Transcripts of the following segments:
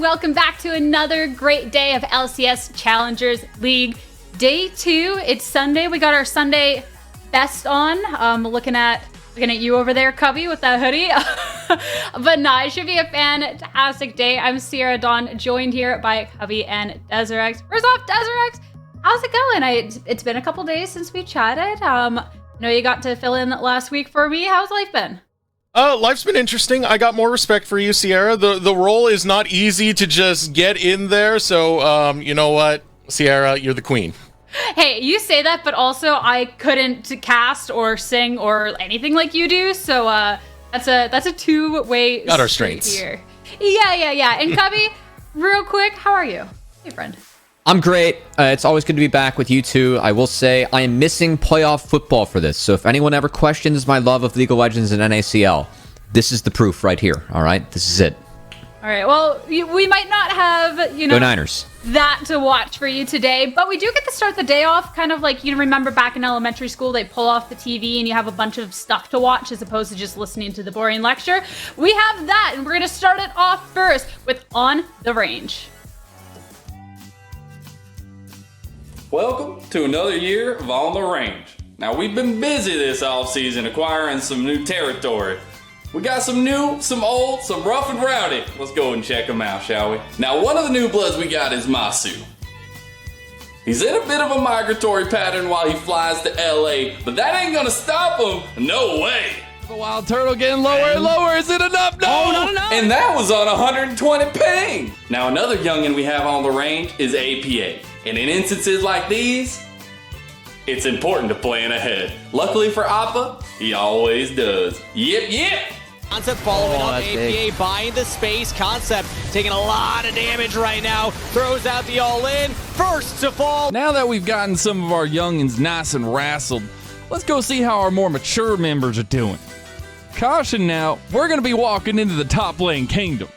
welcome back to another great day of LCS Challengers League. Day 2, it's Sunday. We got our Sunday best on. Looking at you over there, Cubby, with that hoodie. But nah, it should be a fantastic day. I'm Sierra Dawn, joined here by Cubby and Desiree. First off, Desiree, how's it going? It's been a couple days since we chatted. I know you got to fill in last week for me. How's life been? Life's been interesting. I got more respect for you, Sierra. The role is not easy to just get in there, so you know what, Sierra, you're the queen. Hey, you say that, but also I couldn't cast or sing or anything like you do, so that's a two-way got our strengths here. Yeah. And Cubby, real quick, how are you? Hey, friend. I'm great. It's always good to be back with you two. I will say I am missing playoff football for this. So if anyone ever questions my love of League of Legends and NACL, this is the proof right here. All right, this is it. All right. Well, we might not have Go Niners. That to watch for you today, but we do get to start the day off kind of like, you remember back in elementary school, they pull off the TV and you have a bunch of stuff to watch as opposed to just listening to the boring lecture. We have that, and we're going to start it off first with On the Range. Welcome to another year of On the Range. Now, we've been busy this offseason acquiring some new territory. We got some new, some old, some rough and rowdy. Let's go and check them out, shall we? Now, one of the new bloods we got is Masu. He's in a bit of a migratory pattern while he flies to LA, but that ain't gonna stop him. No way. The wild turtle getting lower and lower. Is it enough? No. Oh, no. And that was on 120 ping. Now, another youngin' we have on the range is APA. And in instances like these, it's important to plan ahead. Luckily for Appa, he always does. Yep. Concept following up, APA big. Buying the space. Concept taking a lot of damage right now. Throws out the all-in. First to fall. Now that we've gotten some of our youngins nice and rassled, let's go see how our more mature members are doing. Caution now, we're going to be walking into the top lane kingdom.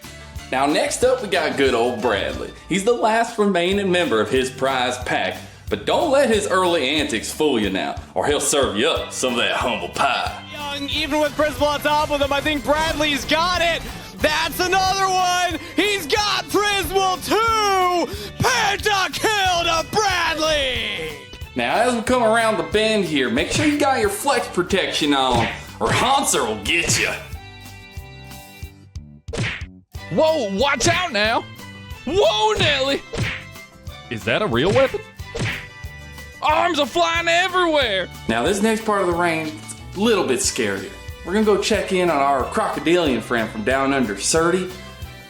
Now next up we got good old Bradley. He's the last remaining member of his prize pack, but don't let his early antics fool you now, or he'll serve you up some of that humble pie. Young, even with Principal on top of him, I think Bradley's got it. That's another one. He's got Principal too. Pentakill to Bradley. Now as we come around the bend here, make sure you got your flex protection on, or Hanser will get you. Whoa, watch out now! Whoa, Nelly! Is that a real weapon? Arms are flying everywhere! Now this next part of the range is a little bit scarier. We're gonna go check in on our crocodilian friend from down under, Surdy.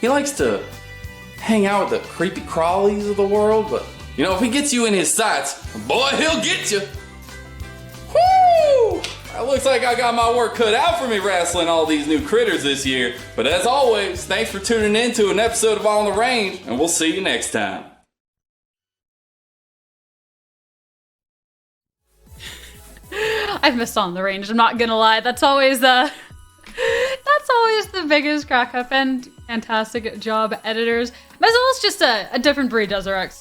He likes to hang out with the creepy crawlies of the world, but if he gets you in his sights, boy, he'll get you. Woo! It looks like I got my work cut out for me wrestling all these new critters this year. But as always, thanks for tuning in to an episode of On the Range, and we'll see you next time. I've missed On the Range, I'm not gonna lie. That's always the biggest crack up, and fantastic job, editors. Mezzel's just a different breed, Desiree.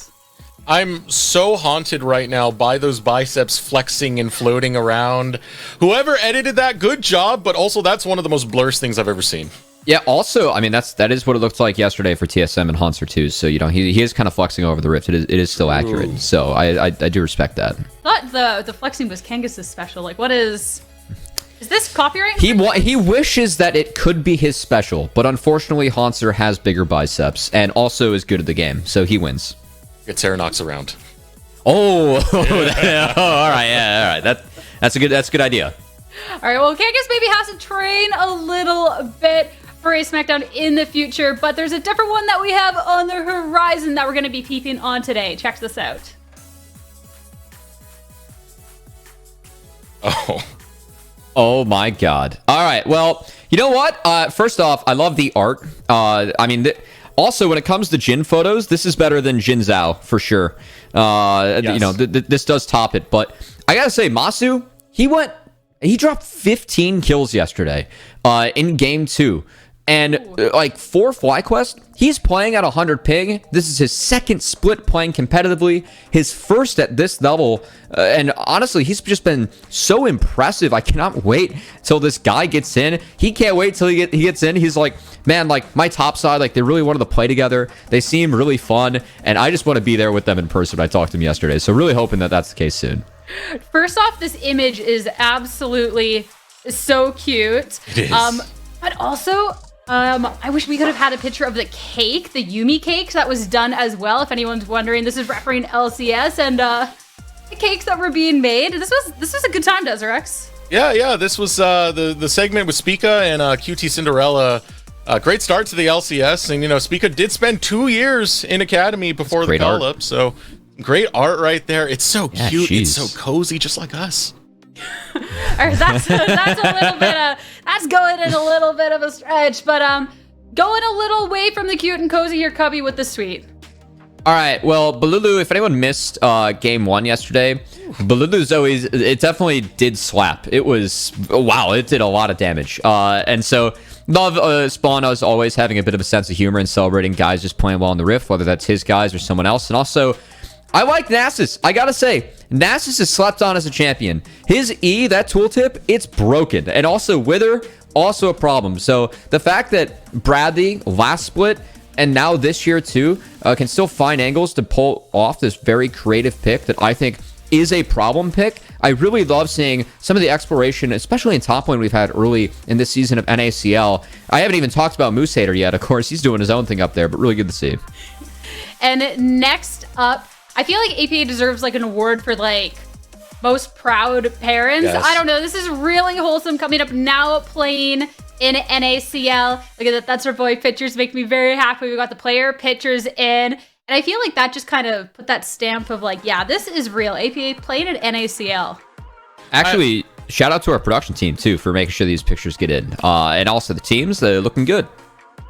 I'm so haunted right now by those biceps flexing and floating around. Whoever edited that, good job, but also that's one of the most blurst things I've ever seen. Yeah, also, I mean, that is what it looked like yesterday for TSM and Hanser too, so, he is kind of flexing over the rift. It is still accurate, Ooh. So I do respect that. I thought the flexing was Kangus's special. Like, what is this copyright? He wishes that it could be his special, but unfortunately Hanser has bigger biceps and also is good at the game, so he wins. Get Terranox around. Oh, all right. That's a good idea. All right, well, Kangas maybe has to train a little bit for a SmackDown in the future, but there's a different one that we have on the horizon that we're going to be peeping on today. Check this out. Oh my God. All right, well, you know what? First off, I love the art. Also, when it comes to Jin photos, this is better than Jin Zhao, for sure. Yes. This does top it. But I gotta say, Masu, he dropped 15 kills yesterday in game 2. And like for FlyQuest, he's playing at 100 ping. This is his second split playing competitively, his first at this level. And honestly, he's just been so impressive. I cannot wait till this guy gets in. He can't wait till he gets in. He's like, man, like my top side, like they really wanted to play together. They seem really fun. And I just want to be there with them in person. I talked to him yesterday. So really hoping that that's the case soon. First off, this image is absolutely so cute. It is. But also, I wish we could have had a picture of the cake, the Yumi cake that was done as well. If anyone's wondering, this is referencing LCS and the cakes that were being made. This was a good time, Deserex. Yeah. This was the segment with Spica and QT Cinderella. Great start to the LCS, and Spica did spend 2 years in academy before the call up. So great art right there. It's so cute. It's so cozy, just like us. That's a little bit of, that's going in a little bit of a stretch, but going a little away from the cute and cozy here, Cubby, with the sweet. All right, well, Balulu, if anyone missed game 1 yesterday, Balulu's always, it definitely did slap. It was, wow, it did a lot of damage. And so, love Spawn as always having a bit of a sense of humor and celebrating guys just playing well in the Rift, whether that's his guys or someone else. And also, I like Nasus. I gotta say, Nasus is slept on as a champion. His E, that tooltip, it's broken. And also Wither, also a problem. So the fact that Bradley last split and now this year too can still find angles to pull off this very creative pick that I think is a problem pick. I really love seeing some of the exploration, especially in top lane we've had early in this season of NACL. I haven't even talked about Moose Hater yet. Of course, he's doing his own thing up there, but really good to see. And next up, I feel like APA deserves like an award for like most proud parents. Yes. I don't know. This is really wholesome coming up now playing in NACL. Look at that. That's our boy pictures. Make me very happy. We got the player pictures in. And I feel like that just kind of put that stamp of like, yeah, this is real. APA playing at NACL. Actually, shout out to our production team too for making sure these pictures get in. And also the teams, they're looking good.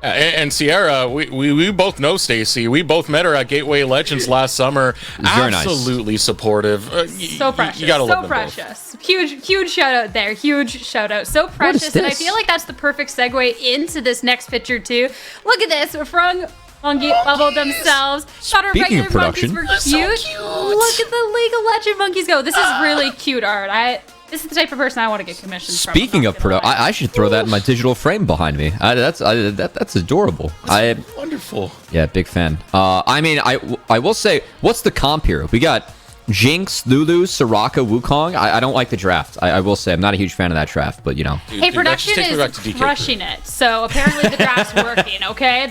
And Sierra, we both know Stacy. We both met her at Gateway Legends last summer. Very nice. Absolutely supportive. So precious. You gotta love them precious. Both. Huge shout out there. Huge shout out. So precious. And I feel like that's the perfect segue into this next picture too. Look at this. Frung Monkey leveled themselves. Thought our Speaking regular of production, monkeys were cute. Look at the League of Legends monkeys go. This is really cute art. This is the type of person I want to get commissions from. Speaking of production, I should throw that in my digital frame behind me. That's adorable. That's wonderful. Yeah, big fan. I mean, I will say, what's the comp here? We got Jinx, Lulu, Soraka, Wukong. I don't like the draft. I will say I'm not a huge fan of that draft, but Hey, production is crushing it. So apparently the draft's working. Okay,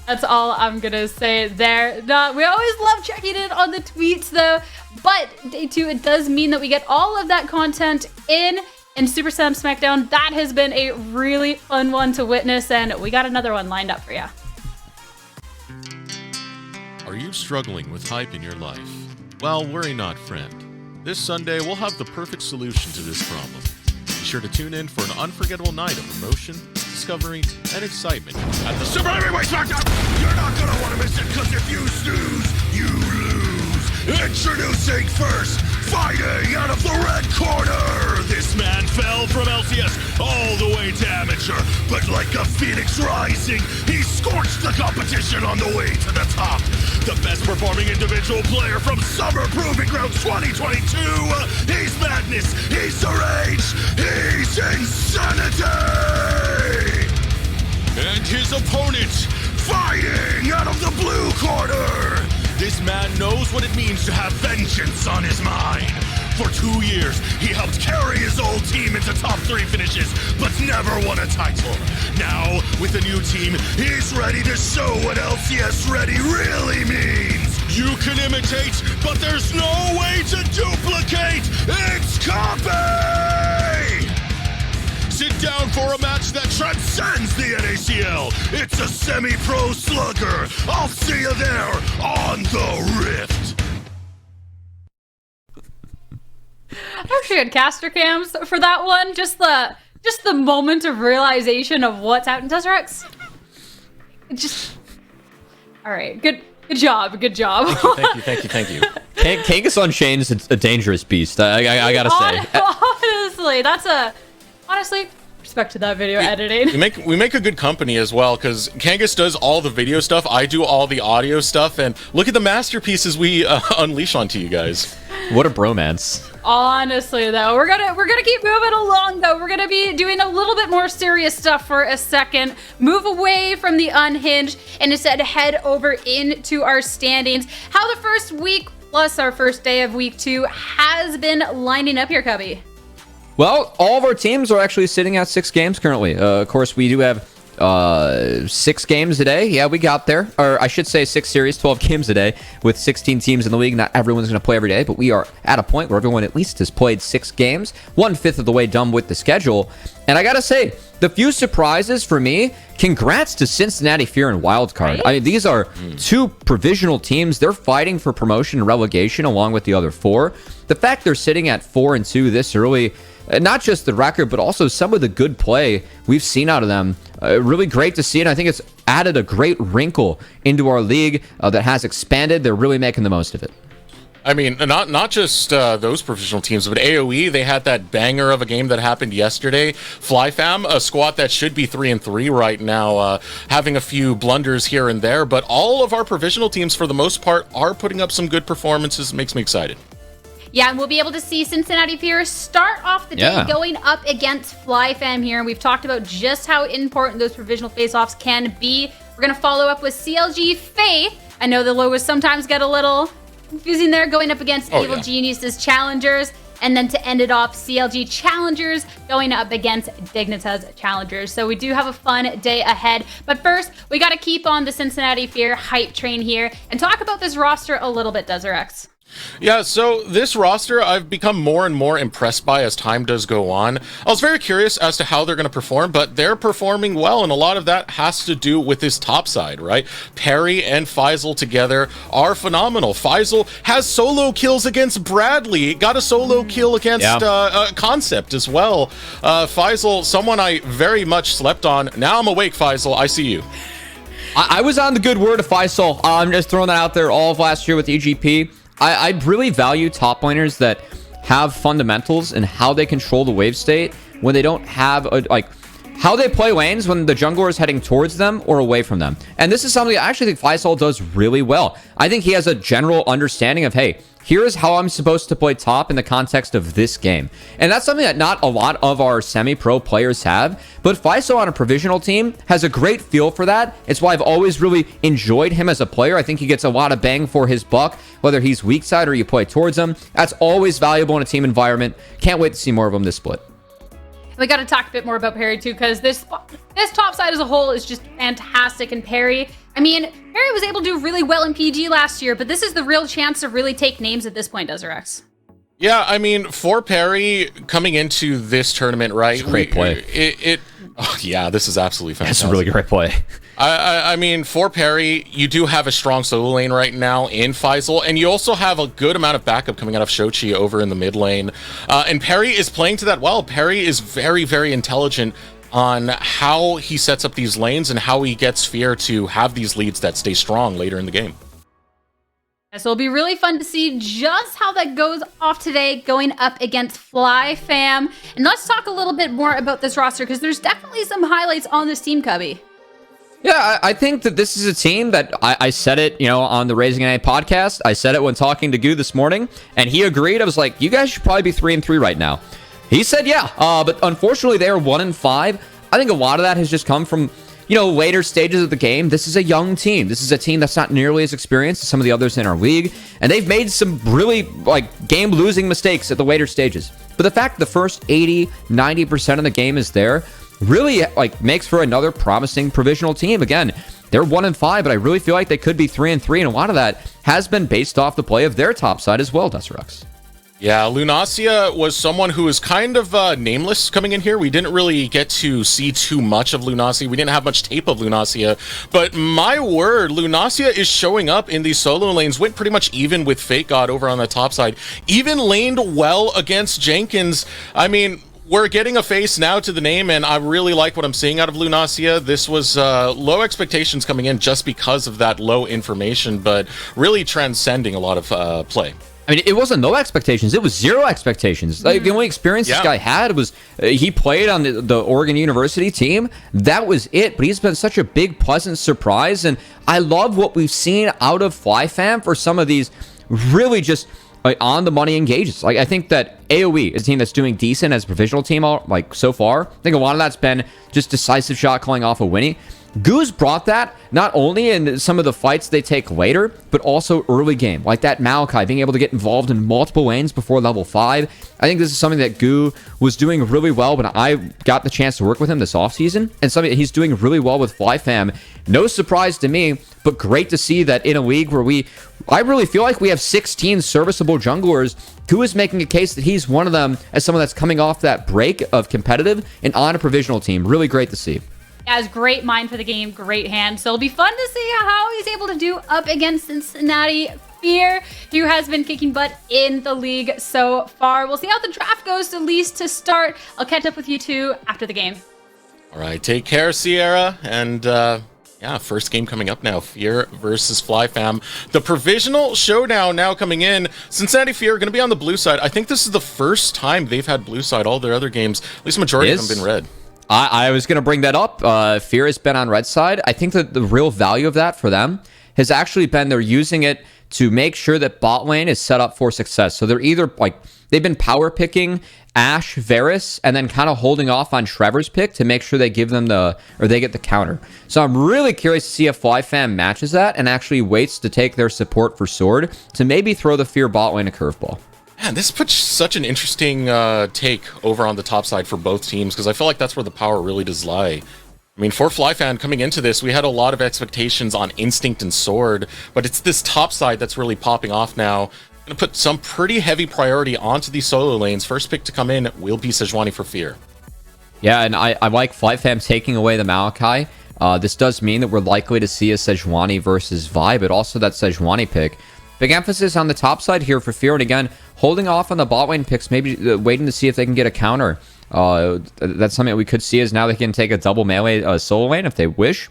that's all I'm gonna say there. We always love checking in on the tweets though. But day 2, it does mean that we get all of that content in Super Sam SmackDown. That has been a really fun one to witness, and we got another one lined up for you. Are you struggling with hype in your life? Well, worry not, friend. This Sunday, we'll have the perfect solution to this problem. Be sure to tune in for an unforgettable night of emotion, discovery, and excitement at the Super Heavyweight SmackDown! You're not gonna want to miss it, because if you snooze, you lose! Introducing first, fighting out of the red corner! This man fell from LCS all the way to amateur, but like a phoenix rising, he scorched the competition on the way to the top! The best performing individual player from Summer Proving Grounds 2022! He's madness, he's deranged, he's insanity! And his opponent, fighting out of the blue corner! This man knows what it means to have vengeance on his mind. For 2 years, he helped carry his old team into top 3 finishes, but never won a title. Now, with a new team, he's ready to show what LCS ready really means. You can imitate, but there's no way to duplicate. It's copy! Sit down for a match that transcends the NACL. It's a semi-pro slugger. I'll see you there on the Rift. I actually had caster cams for that one. Just the moment of realization of what's out in Deserex. All right. Good job. Thank you. Kangas on Chain is a dangerous beast. I gotta say. Honestly, that's honestly, respect to that video editing. We make a good company as well, because Kangas does all the video stuff, I do all the audio stuff, and look at the masterpieces we unleash onto you guys. What a bromance. Honestly, though, we're gonna keep moving along. Though we're gonna be doing a little bit more serious stuff for a second. Move away from the unhinged and instead head over into our standings. How the first week plus our first day of week 2 has been lining up here, Cubby. Well, all of our teams are actually sitting at 6 games currently. Of course, we do have 6 games a day. Yeah, we got there. Or I should say 6 series, 12 games a day with 16 teams in the league. Not everyone's going to play every day, but we are at a point where everyone at least has played 6 games, 1/5 of the way done with the schedule. And I got to say, the few surprises for me, congrats to Cincinnati, Fear, and Wildcard. Right? I mean, these are 2 provisional teams. They're fighting for promotion and relegation along with the other 4. The fact they're sitting at 4-2 this early, not just the record, but also some of the good play we've seen out of them. Really great to see, and I think it's added a great wrinkle into our league that has expanded. They're really making the most of it. I mean, not just those professional teams, but AOE, they had that banger of a game that happened yesterday. FLYF, a squad that should be 3-3 right now, having a few blunders here and there, but all of our provisional teams, for the most part, are putting up some good performances. It makes me excited. Yeah, and we'll be able to see Cincinnati Fear start off the day going up against FlyFam here. And we've talked about just how important those provisional face-offs can be. We're going to follow up with CLG Faith. I know the logos sometimes get a little confusing there, going up against Evil Geniuses Challengers. And then to end it off, CLG Challengers going up against Dignitas Challengers. So we do have a fun day ahead. But first, we got to keep on the Cincinnati Fear hype train here and talk about this roster a little bit, Deserex. Yeah, so this roster I've become more and more impressed by as time does go on. I was very curious as to how they're going to perform, but they're performing well, and a lot of that has to do with this top side, right? Perry and Faisal together are phenomenal. Faisal has solo kills against Bradley, got a solo kill against Concept as well. Faisal, someone I very much slept on. Now I'm awake, Faisal. I see you. I was on the good word of Faisal. I'm just throwing that out there all of last year with EGP. I really value top laners that have fundamentals and how they control the wave state when they don't have how they play lanes when the jungler is heading towards them or away from them. And this is something I actually think Faisal does really well. I think he has a general understanding of, hey, here is how I'm supposed to play top in the context of this game. And that's something that not a lot of our semi-pro players have. But Faisal on a provisional team has a great feel for that. It's why I've always really enjoyed him as a player. I think he gets a lot of bang for his buck, whether he's weak side or you play towards him. That's always valuable in a team environment. Can't wait to see more of him this split. We got to talk a bit more about Perry too, because this top side as a whole is just fantastic. And Perry, I mean, Perry was able to do really well in PG last year, but this is the real chance to really take names at this point, Deserex. Yeah, I mean, for Perry coming into this tournament, right? It's a great play. Yeah, this is absolutely fantastic. That's a really great play. I mean, for Perry, you do have a strong solo lane right now in Faisal, and you also have a good amount of backup coming out of Shochi over in the mid lane. And Perry is playing to that well. Perry is very, very intelligent on how he sets up these lanes and how he gets Fear to have these leads that stay strong later in the game. So it'll be really fun to see just how that goes off today, going up against FlyFam. And let's talk a little bit more about this roster, because there's definitely some highlights on this team, Cubby. Yeah, I think that this is a team that I said it, on the Raising an A podcast. I said it when talking to Goo this morning, and he agreed. I was like, you guys should probably be 3-3 right now. He said, yeah, but unfortunately they are 1-5. I think a lot of that has just come from later stages of the game. This is a young team. This is a team that's not nearly as experienced as some of the others in our league, and they've made some really game-losing mistakes at the later stages. But the fact the first 80-90% of the game is there really makes for another promising provisional team. Again, they're 1-5, but I really feel like they could be 3-3, and a lot of that has been based off the play of their top side as well, Deserex. Yeah, Lunacia was someone who was kind of nameless coming in here. We didn't really get to see too much of Lunacia. We didn't have much tape of Lunacia. But my word, Lunacia is showing up in these solo lanes. Went pretty much even with Fate God over on the top side. Even laned well against Jenkins. I mean, we're getting a face now to the name, and I really like what I'm seeing out of Lunacia. This was low expectations coming in just because of that low information, but really transcending a lot of play. I mean, it wasn't no expectations. It was zero expectations. Like, the only experience this guy had was he played on the Oregon University team. That was it. But he's been such a big, pleasant surprise. And I love what we've seen out of FlyFam for some of these really just on the money engages. Like, I think that AoE is a team that's doing decent as a provisional team, like, so far. I think a lot of that's been just decisive shot calling off of Winnie. Goose brought that not only in some of the fights they take later, but also early game, like that Maokai being able to get involved in multiple lanes before level 5. I think this is something that Goo was doing really well when I got the chance to work with him this offseason, and something that he's doing really well with FlyFam. No surprise to me, but great to see that in a league where I really feel like we have 16 serviceable junglers. Goo is making a case that he's one of them as someone that's coming off that break of competitive and on a provisional team. Really great to see. Has great mind for the game, great hand. So it'll be fun to see how he's able to do up against Cincinnati FLYF, who has been kicking butt in the league so far. We'll see how the draft goes, at least to start. I'll catch up with you two after the game. All right, take care, Sierra. And first game coming up now, FLYF versus FlyFam. The provisional showdown now coming in. Cincinnati FLYF are going to be on the blue side. I think this is the first time they've had blue side. All their other games, at least majority of them have been red. I was going to bring that up. FLYF has been on red side. I think that the real value of that for them has actually been they're using it to make sure that bot lane is set up for success. So they're either they've been power picking Ashe, Varus, and then kind of holding off on Trevor's pick to make sure they give them they get the counter. So I'm really curious to see if FlyFam matches that and actually waits to take their support for Sword to maybe throw the FLYF bot lane a curveball. Man, this puts such an interesting take over on the top side for both teams, because I feel like that's where the power really does lie. I mean, for FlyFam coming into this, we had a lot of expectations on Instinct and Sword, but it's this top side that's really popping off now. Going to put some pretty heavy priority onto these solo lanes. First pick to come in will be Sejuani for FLYF. Yeah, and I like FlyFam taking away the Maokai. This does mean that we're likely to see a Sejuani versus Vi, but also that Sejuani pick. Big emphasis on the top side here for FLYF, and again, holding off on the bot lane picks, maybe waiting to see if they can get a counter. That's something that we could see, is now they can take a double melee solo lane if they wish.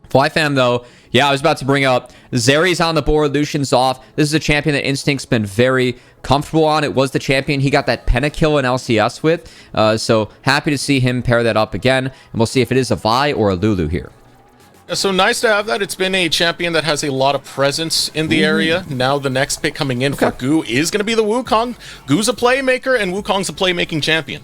FlyFam, though, yeah, I was about to bring up Zeri's on the board, Lucian's off. This is a champion that Instinct's been very comfortable on. It was the champion he got that pentakill in LCS with, so happy to see him pair that up again, and we'll see if it is a Vi or a Lulu here. So nice to have that. It's been a champion that has a lot of presence in the area. Now the next pick coming in for Goo is going to be the Wukong. Goo's a playmaker, and Wukong's a playmaking champion.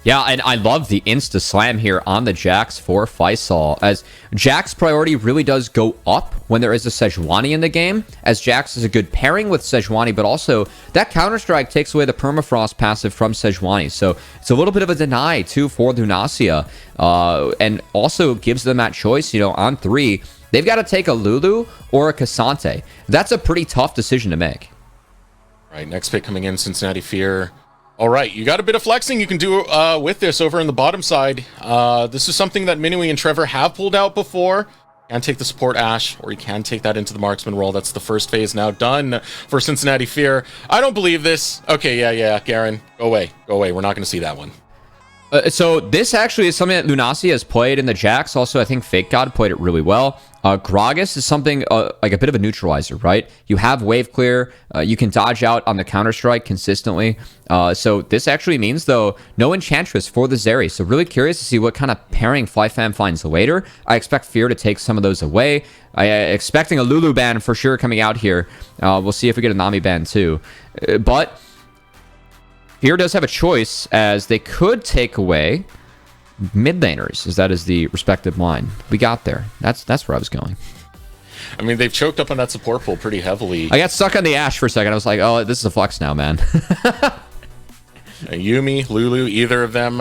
Yeah, and I love the insta slam here on the Jax for Faisal, as Jax priority really does go up when there is a Sejuani in the game, as Jax is a good pairing with Sejuani, but also that Counter-Strike takes away the Permafrost passive from Sejuani, so it's a little bit of a deny, too, for Lunacia, and also gives them that choice, on 3. They've got to take a Lulu or a Cassante. That's a pretty tough decision to make. Right, next pick coming in, Cincinnati FLYF. All right, you got a bit of flexing you can do with this over in the bottom side. This is something that Minui and Trevor have pulled out before. You can take the support Ashe, or you can take that into the marksman role. That's the first phase now done for Cincinnati FLYF. I don't believe this. Okay, yeah, Garen, go away. We're not going to see that one. So this actually is something that Lunacia has played in the Jax. Also, I think Fake God played it really well. Gragas is something like a bit of a neutralizer, right? You have wave clear. You can dodge out on the Counter-Strike consistently. So this actually means, though, no Enchantress for the Zeri. So really curious to see what kind of pairing FlyFam finds later. I expect FLYF to take some of those away. Expecting a Lulu ban for sure coming out here. We'll see if we get a Nami ban too. But FLYF does have a choice, as they could take away mid laners, as that is the respective line. We got there. That's where I was going. I mean, they've choked up on that support pool pretty heavily. I got stuck on the Ashe for a second. I was like, oh, this is a flex now, man. Yuumi, Lulu, either of them,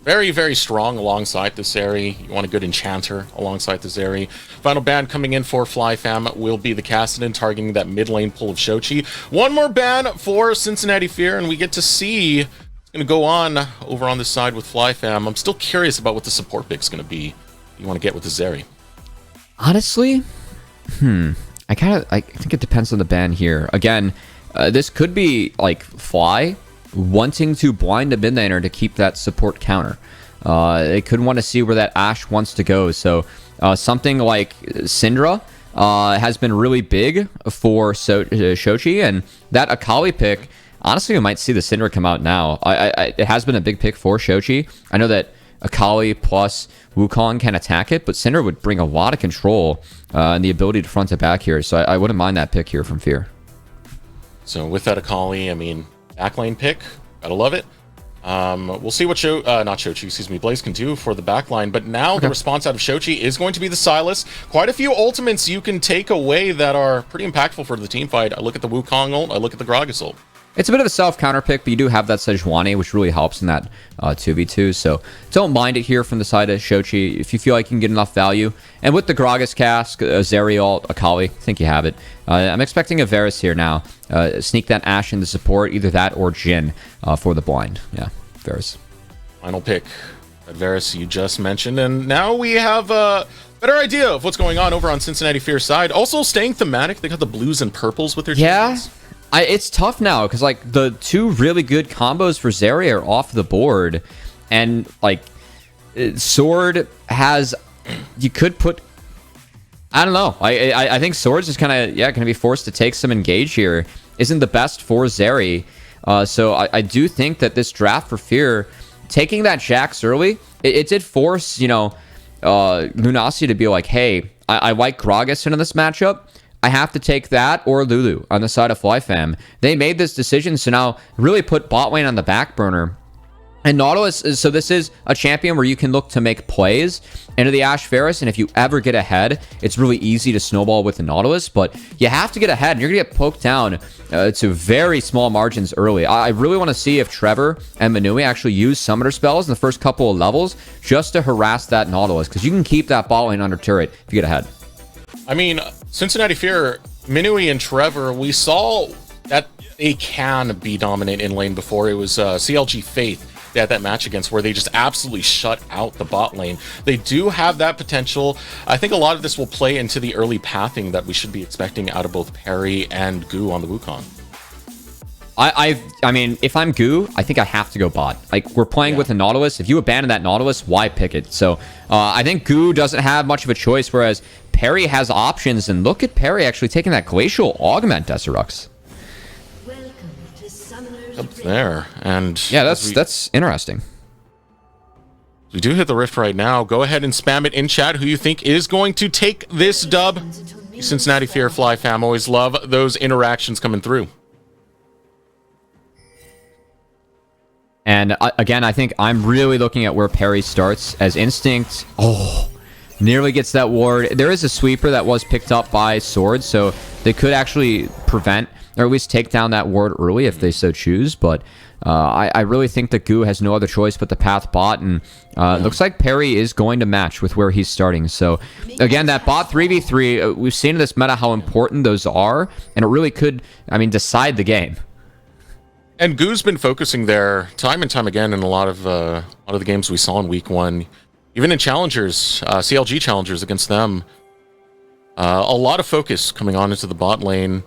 very, very strong alongside the Zeri. You want a good enchanter alongside the Zeri. Final ban coming in for FlyFam will be the Kassadin, targeting that mid lane pull of Shochi. One more ban for Cincinnati FLYF, and we get to see what's going to go on over on this side with FlyFam. I'm still curious about what the support pick's going to be you want to get with the Zeri. Honestly, I think it depends on the ban here. Again, this could be like Fly wanting to blind a mid laner to keep that support counter. They could want to see where that Ashe wants to go. So something like Syndra has been really big for Shochi, and that Akali pick, honestly, we might see the Syndra come out now. It has been a big pick for Shochi. I know that Akali plus Wukong can attack it, but Syndra would bring a lot of control and the ability to front to back here, so I wouldn't mind that pick here from Fear. So with that Akali, I mean, backlane pick, gotta love it. We'll see what Blaze can do for the backline, but now the response out of Shochi is going to be the Sylas. Quite a few ultimates you can take away that are pretty impactful for the team fight. I look at the Wukong ult, I look at the Gragas ult. It's a bit of a self-counter pick, but you do have that Sejuani, which really helps in that 2v2, so don't mind it here from the side of Shochi if you feel like you can get enough value. And with the Gragas cask, Zeri ult, Akali, I think you have it. I'm expecting a Varus here now. Sneak that Ashe into support, either that or Jhin for the blind. Yeah, Varus. Final pick, that Varus you just mentioned, and now we have a better idea of what's going on over on Cincinnati Fear's side. Also staying thematic, they got the blues and purples with their champions. It's tough now because like the two really good combos for Zeri are off the board, and like Sword has, you could put, I don't know. I think Sword's just kind of going to be forced to take some engage here. Isn't the best for Zeri, so I do think that this draft for Fear, taking that Jax early, it did force Lunasi to be like, hey, I like Gragas into this matchup. I have to take that or Lulu on the side of FlyFam. They made this decision, so now really put bot lane on the back burner. And Nautilus, so this is a champion where you can look to make plays into the Ashe Varus, and if you ever get ahead, it's really easy to snowball with the Nautilus, but you have to get ahead, and you're going to get poked down to very small margins early. I really want to see if Trevor and Manui actually use summoner spells in the first couple of levels just to harass that Nautilus, because you can keep that bot lane under turret if you get ahead. I mean, Cincinnati Fear, Minui and Trevor, we saw that they can be dominant in lane before. It was CLG Faith they had that match against where they just absolutely shut out the bot lane. They do have that potential. I think a lot of this will play into the early pathing that we should be expecting out of both Perry and Goo on the Wukong. I mean, if I'm Goo, I think I have to go bot. Like, we're playing with a Nautilus. If you abandon that Nautilus, why pick it? So, I think Goo doesn't have much of a choice, whereas Perry has options. And look at Perry actually taking that Glacial Augment, Desirux. Up there, and yeah, that's interesting. We do hit the rift right now. Go ahead and spam it in chat. Who you think is going to take this dub? Cincinnati Fear Fly fam always love those interactions coming through. And again, I think I'm really looking at where Perry starts as Instinct. Oh, nearly gets that ward. There is a sweeper that was picked up by Sword, so they could actually prevent or at least take down that ward early if they so choose. But I really think that Goo has no other choice but the path bot, and it looks like Perry is going to match with where he's starting. So again, that bot 3v3, we've seen in this meta how important those are, and it really could, I mean, decide the game. And Goo's been focusing there time and time again in a lot of the games we saw in week one, even in challengers, CLG challengers against them. A lot of focus coming on into the bot lane.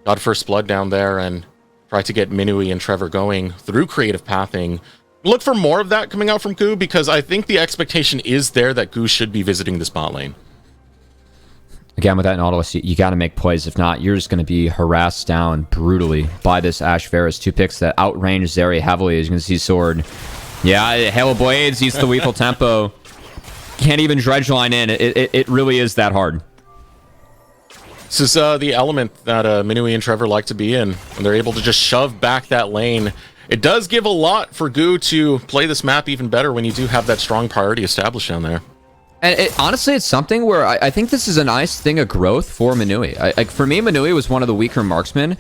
Got first blood down there and try to get Minui and Trevor going through creative pathing. Look for more of that coming out from Goo, because I think the expectation is there that Goo should be visiting this bot lane. Again, with that Nautilus, you got to make plays. If not, you're just going to be harassed down brutally by this Ashe Varus. Two picks that outrange Zeri heavily, as you can see. Sword. Yeah, Hail of Blades eats the lethal tempo. Can't even dredge line in. It really is that hard. This is the element that Minui and Trevor like to be in, when they're able to just shove back that lane. It does give a lot for Goo to play this map even better when you do have that strong priority established down there. And honestly, it's something where I think this is a nice thing of growth for Minui. Like for me, Minui was one of the weaker marksmen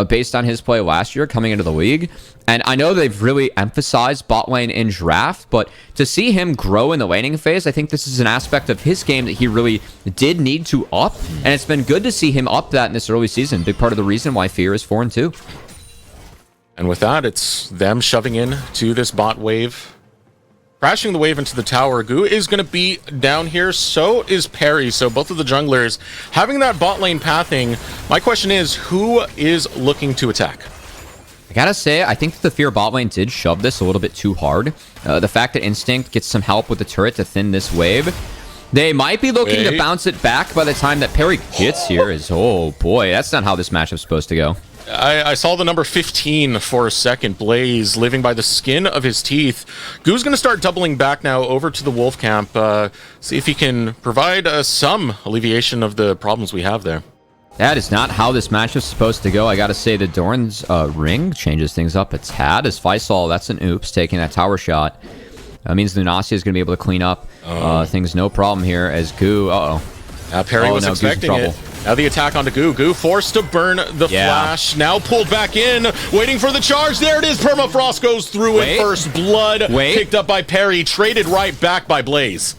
based on his play last year coming into the league. And I know they've really emphasized bot lane in draft, but to see him grow in the laning phase, I think this is an aspect of his game that he really did need to up. And it's been good to see him up that in this early season. Big part of the reason why Fear is 4-2. And with that, it's them shoving in to this bot wave. Crashing the wave into the tower. Goo is going to be down here. So is Perry. So both of the junglers having that bot lane pathing. My question is, who is looking to attack? I gotta say, I think that the Fear bot lane did shove this a little bit too hard. The fact that Instinct gets some help with the turret to thin this wave. They might be looking to bounce it back by the time that Perry gets here. Oh boy, that's not how this matchup's supposed to go. I saw the number 15 for a second. Blaze living by the skin of his teeth. Goo's going to start doubling back now over to the Wolf Camp. See if he can provide some alleviation of the problems we have there. That is not how this match is supposed to go. I got to say the Doran's ring changes things up a tad. As Faisal, that's an oops, taking that tower shot. That means Lunasia is going to be able to clean up things no problem here as Goo. Perry was expecting it. Now the attack onto Goo. Goo forced to burn the flash. Now pulled back in, waiting for the charge. There it is. Permafrost goes through it. First blood picked up by Perry, traded right back by Blaze.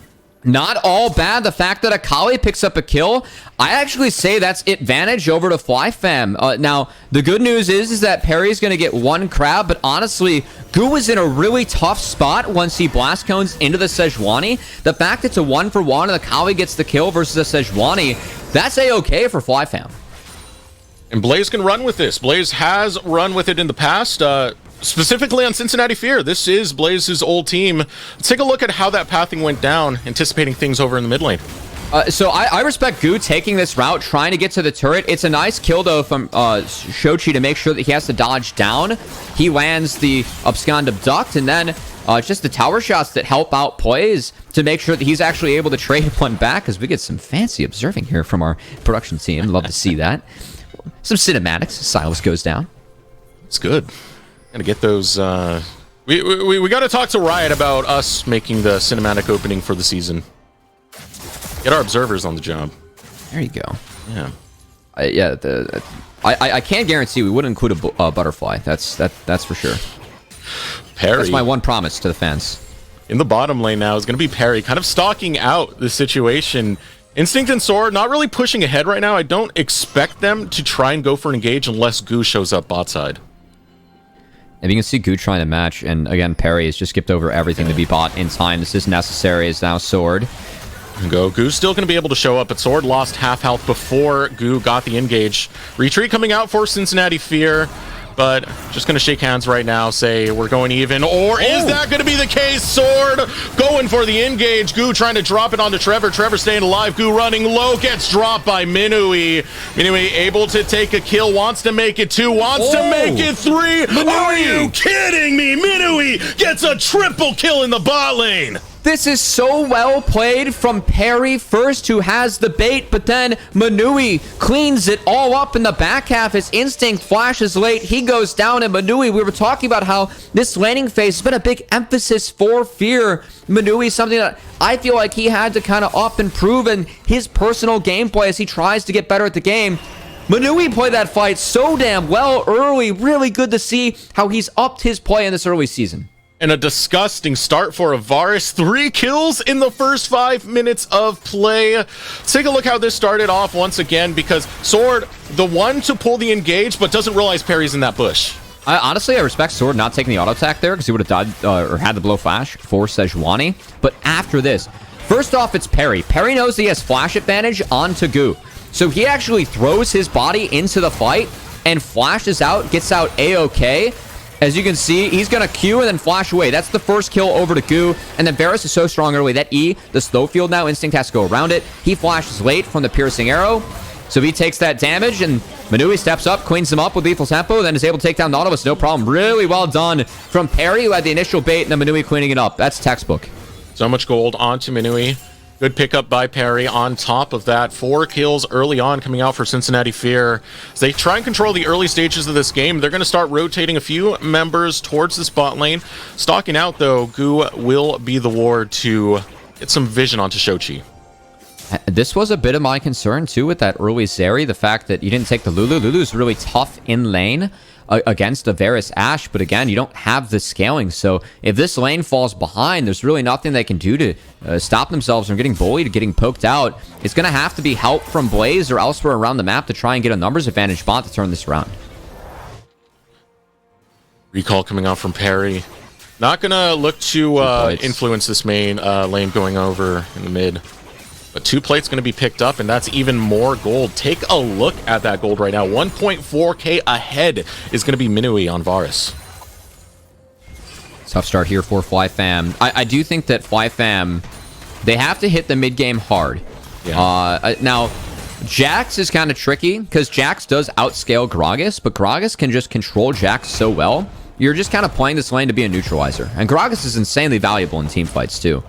Not all bad. The fact that Akali picks up a kill, I actually say that's advantage over to FlyFam. Now, the good news is that Perry's going to get one crab, but honestly, Goo was in a really tough spot once he blast cones into the Sejuani. The fact it's a 1-for-1 and Akali gets the kill versus a Sejuani, that's a-okay for FlyFam. And Blaze can run with this. Blaze has run with it in the past. Specifically on Cincinnati Fear. This is Blaze's old team. Let's take a look at how that pathing went down, anticipating things over in the mid lane. So I respect Goo taking this route, trying to get to the turret. It's a nice kill, though, from Shochi to make sure that he has to dodge down. He lands the Abscond Abduct, and then just the tower shots that help out plays to make sure that he's actually able to trade one back, because we get some fancy observing here from our production team. Love to see that. Some cinematics. Silas goes down. It's good. Gotta get those. We got to talk to Riot about us making the cinematic opening for the season. Get our observers on the job. There you go. Yeah. I can't guarantee we wouldn't include a butterfly. That's for sure. Perry. That's my one promise to the fans. In the bottom lane now is going to be Perry, kind of stalking out the situation. Instinct and Sword not really pushing ahead right now. I don't expect them to try and go for an engage unless Goo shows up bot side. If you can see Goo trying to match, and again, Perry has just skipped over everything to be bought in time. This is necessary, is now Sword. Goo's still going to be able to show up, but Sword lost half health before Goo got the engage. Retreat coming out for Cincinnati Fear, but just going to shake hands right now, say we're going even, or is that going to be the case? Sword going for the engage. Goo trying to drop it onto Trevor. Trevor staying alive. Goo running low, gets dropped by Minui. Minui able to take a kill, wants to make it 2, wants to make it 3. Minui. Are you kidding me? Minui gets a triple kill in the bot lane. This is so well played from Perry first, who has the bait, but then Minui cleans it all up in the back half. His instinct flashes late. He goes down, and Minui, we were talking about how this laning phase has been a big emphasis for Fear. Minui, something that I feel like he had to kind of up and prove in his personal gameplay as he tries to get better at the game. Minui played that fight so damn well early. Really good to see how he's upped his play in this early season. And a disgusting start for Avaris. 3 kills in the first 5 minutes of play. Let's take a look how this started off once again, because Sword, the one to pull the engage, but doesn't realize Perry's in that bush. Honestly, I respect Sword not taking the auto attack there, because he would have died or had the blow flash for Sejuani. But after this, first off, it's Perry. Perry knows he has flash advantage onto Goo. So he actually throws his body into the fight and flashes out, gets out A-OK. As you can see, he's going to Q and then flash away. That's the first kill over to Goo. And then Varus is so strong early. That E, the slow field now, Instinct has to go around it. He flashes late from the piercing arrow. So he takes that damage, and Minui steps up, cleans him up with lethal tempo, then is able to take down Nautilus. No problem. Really well done from Perry, who had the initial bait, and then Minui cleaning it up. That's textbook. So much gold onto Minui. Good pickup by Perry. On top of that, 4 kills early on coming out for Cincinnati Fear. As they try and control the early stages of this game, they're going to start rotating a few members towards this bot lane. Stalking out, though, Goo will be the ward to get some vision onto Shochi. This was a bit of my concern, too, with that early Zeri. The fact that you didn't take the Lulu. Lulu's really tough in lane against a Varus Ashe, but again, you don't have the scaling. So if this lane falls behind, there's really nothing they can do to stop themselves from getting bullied, getting poked out. It's going to have to be help from Blaze or elsewhere around the map to try and get a numbers advantage bot to turn this around. Recall coming out from Perry. Not going to look to influence this main lane going over in the mid. But 2 plates going to be picked up, and that's even more gold. Take a look at that gold right now. 1.4k ahead is going to be Minui on Varus. Tough start here for FlyFam. I do think that FlyFam They have to hit the mid game hard. Yeah. Now, Jax is kind of tricky because Jax does outscale Gragas, but Gragas can just control Jax so well. You're just kind of playing this lane to be a neutralizer. And Gragas is insanely valuable in team fights too.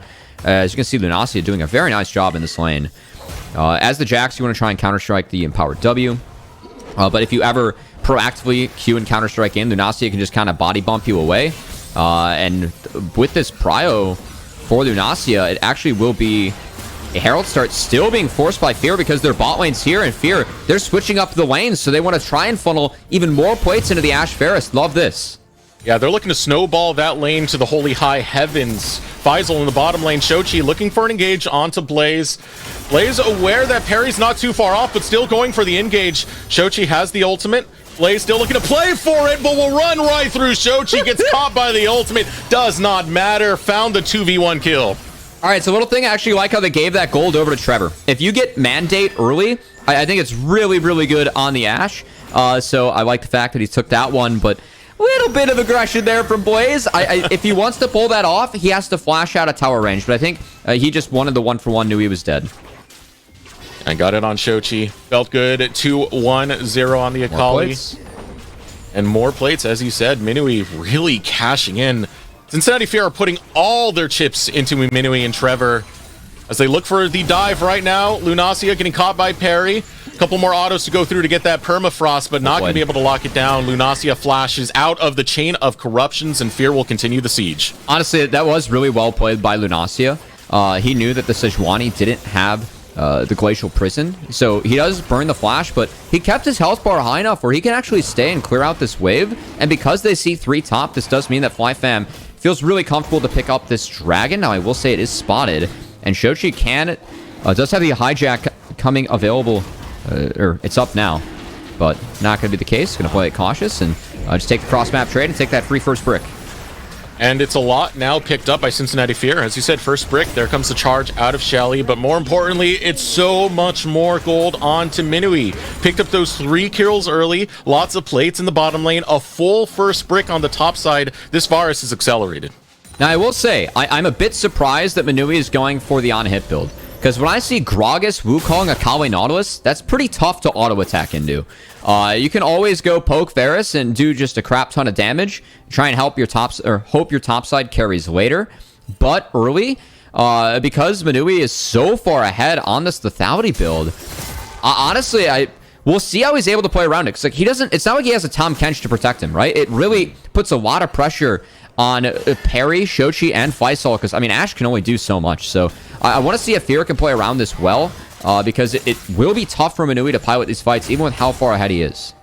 As you can see, Lunacia doing a very nice job in this lane. As the Jax, you want to try and counter-strike the empowered W. But if you ever proactively Q and counter-strike in, Lunacia can just kind of body bump you away. And with this prio for Lunacia, it actually will be a Herald start still being forced by Fear because their bot lane's here, and Fear, they're switching up the lanes, so they want to try and funnel even more plates into the Ashe Ferris. Love this. Yeah, they're looking to snowball that lane to the holy high heavens. Faisal in the bottom lane. Shochi looking for an engage onto Blaze. Blaze aware that Parry's not too far off, but still going for the engage. Shochi has the ultimate. Blaze still looking to play for it, but will run right through Shochi. Gets caught by the ultimate. Does not matter. Found the 2v1 kill. All right, so little thing, I actually like how they gave that gold over to Trevor. If you get Mandate early, I think it's really, really good on the Ashe. So I like the fact that he took that one, but little bit of aggression there from Blaze. If he wants to pull that off, he has to flash out of tower range, but I think he just wanted the 1-for-1, knew he was dead. I got it on Shochi. Felt good. 2-1-0 on the Akali. And more plates, as you said. Minui really cashing in. Cincinnati Fear are putting all their chips into Minui and Trevor as they look for the dive right now. Lunacia getting caught by Parry. A couple more autos to go through to get that permafrost, but not going to be able to lock it down. Lunacia flashes out of the chain of corruptions, and Fear will continue the siege. Honestly, that was really well played by Lunacia. He knew that the Sejuani didn't have the Glacial Prison, so he does burn the flash, but he kept his health bar high enough where he can actually stay and clear out this wave. And because they see 3 top, this does mean that FlyFam feels really comfortable to pick up this dragon. Now, I will say it is spotted, and Shochi does have the hijack coming available, or it's up now, but not going to be the case. Going to play it cautious and just take the cross-map trade and take that free first brick. And it's a lot now picked up by Cincinnati Fear. As you said, first brick, there comes the charge out of Shelly. But more importantly, it's so much more gold onto Minui. Picked up those 3 kills early, lots of plates in the bottom lane, a full first brick on the top side. This virus is accelerated. Now, I will say, I'm a bit surprised that Minui is going for the on-hit build. Because when I see Gragas, Wukong, Akali, Nautilus, that's pretty tough to auto-attack into. You can always go poke Varus and do just a crap ton of damage. Try and help your tops, or hope your top side carries later. But early, because Minui is so far ahead on this lethality build, honestly, we'll see how he's able to play around it. Because like, it's not like he has a Tahm Kench to protect him, right? It really puts a lot of pressure on Parry, Shochi, and Faisal, because, I mean, Ashe can only do so much. So I want to see if Fear can play around this well, because it will be tough for Minui to pilot these fights, even with how far ahead he is.